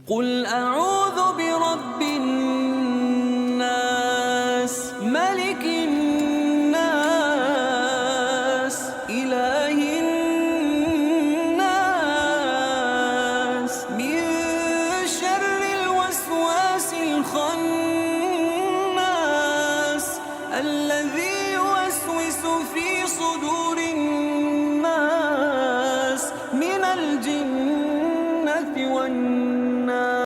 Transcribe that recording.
قل أعوذ برب الناس ملك الناس إله الناس من شر الوسواس الخناس الذي يوسوس في صدور